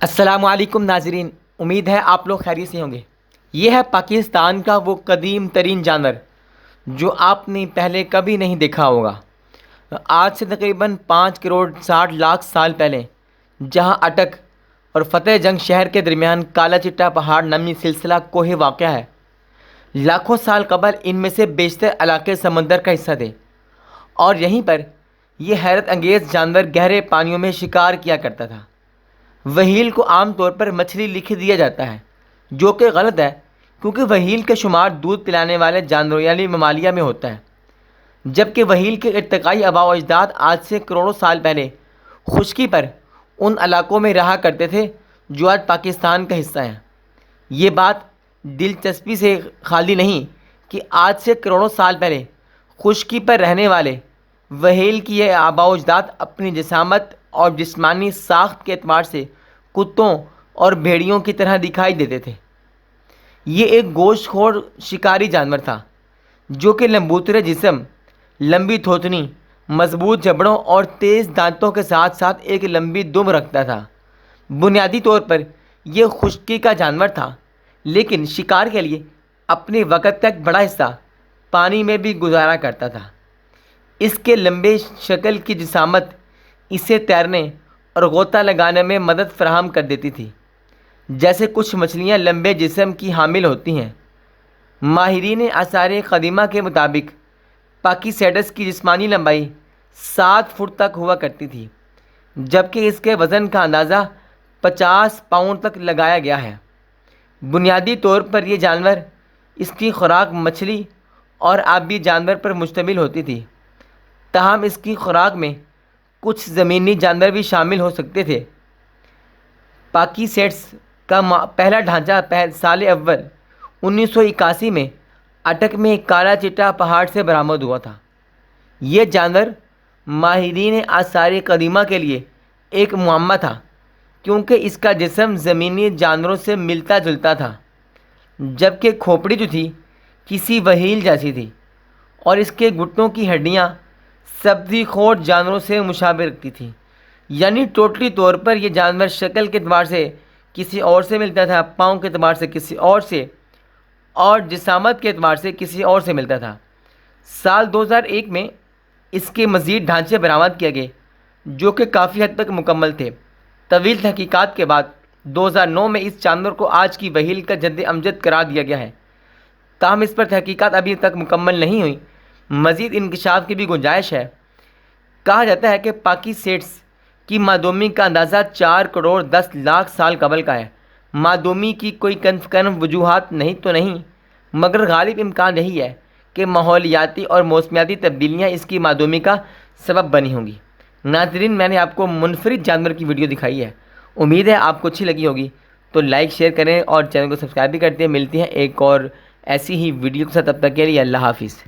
السلام علیکم ناظرین، امید ہے آپ لوگ خیریت سے ہوں گے۔ یہ ہے پاکستان کا وہ قدیم ترین جانور جو آپ نے پہلے کبھی نہیں دیکھا ہوگا۔ آج سے تقریباً 5 کروڑ 60 لاکھ سال پہلے جہاں اٹک اور فتح جنگ شہر کے درمیان کالا چٹا پہاڑ نامی سلسلہ کوہ واقع ہے، لاکھوں سال قبل ان میں سے بیشتر علاقے سمندر کا حصہ تھے، اور یہیں پر یہ حیرت انگیز جانور گہرے پانیوں میں شکار کیا کرتا تھا۔ وہیل کو عام طور پر مچھلی لکھ دیا جاتا ہے، جو کہ غلط ہے کیونکہ وہیل کا شمار دودھ پلانے والے جانوروں یعنی ممالیہ میں ہوتا ہے، جبکہ وہیل کے ارتقائی آباء و اجداد آج سے کروڑوں سال پہلے خشکی پر ان علاقوں میں رہا کرتے تھے جو آج پاکستان کا حصہ ہیں۔ یہ بات دلچسپی سے خالی نہیں کہ آج سے کروڑوں سال پہلے خشکی پر رہنے والے وہیل کی یہ آباء و اجداد اپنی جسامت اور جسمانی ساخت کے اعتبار سے کتوں اور بھیڑیوں کی طرح دکھائی دیتے تھے۔ یہ ایک گوشت خور شکاری جانور تھا جو کہ لمبوترے جسم، لمبی تھوتنی، مضبوط جبڑوں اور تیز دانتوں کے ساتھ ساتھ ایک لمبی دم رکھتا تھا۔ بنیادی طور پر یہ خشکی کا جانور تھا، لیکن شکار کے لیے اپنے وقت کا ایک بڑا حصہ پانی میں بھی گزارا کرتا تھا۔ اس کے لمبے شکل کی جسامت اسے تیرنے اور غوطہ لگانے میں مدد فراہم کر دیتی تھی، جیسے کچھ مچھلیاں لمبے جسم کی حامل ہوتی ہیں۔ ماہرین آثار قدیمہ کے مطابق پاکیسیڈس کی جسمانی لمبائی 7 فٹ تک ہوا کرتی تھی، جبکہ اس کے وزن کا اندازہ 50 پاؤنڈ تک لگایا گیا ہے۔ بنیادی طور پر یہ جانور اس کی خوراک مچھلی اور آبی جانور پر مشتمل ہوتی تھی، تاہم اس کی خوراک میں کچھ زمینی جانور بھی شامل ہو سکتے تھے۔ پاکیسیڈس کا پہلا ڈھانچہ سال اول 1981 میں اٹک میں کالا چٹا پہاڑ سے برآمد ہوا تھا۔ یہ جانور ماہرین آثار قدیمہ کے لیے ایک معمہ تھا کیونکہ اس کا جسم زمینی جانوروں سے ملتا جلتا تھا، جبکہ کھوپڑی جو تھی کسی وہیل جیسی تھی، اور اس کے گھٹنوں کی ہڈیاں سبزی خور جانوروں سے مشابہ رکھتی تھیں۔ یعنی ٹوٹلی طور پر یہ جانور شکل کے اعتبار سے کسی اور سے ملتا تھا، پاؤں کے اعتبار سے کسی اور سے، اور جسامت کے اعتبار سے کسی اور سے ملتا تھا۔ سال 2001 میں اس کے مزید ڈھانچے برآمد کیے گئے جو کہ کافی حد تک مکمل تھے۔ طویل تحقیقات کے بعد 2009 میں اس جانور کو آج کی وہیل کا جد امجد قرار دیا گیا ہے، تاہم اس پر تحقیقات ابھی تک مکمل نہیں ہوئی، مزید انکشاف کی بھی گنجائش ہے۔ کہا جاتا ہے کہ پاکیسیڈس کی معدومی کا اندازہ 4 کروڑ 10 لاکھ سال قبل کا ہے۔ معدومی کی کوئی کنفرم وجوہات نہیں، مگر غالب امکان یہی ہے کہ ماحولیاتی اور موسمیاتی تبدیلیاں اس کی معدومی کا سبب بنی ہوں گی۔ ناظرین، میں نے آپ کو منفرد جانور کی ویڈیو دکھائی ہے، امید ہے آپ کو اچھی لگی ہوگی، تو لائک شیئر کریں اور چینل کو سبسکرائب بھی کرتے ہیں۔ ملتی ہیں ایک اور ایسی ہی ویڈیو کے ساتھ، تب تک کے لیے اللہ حافظ۔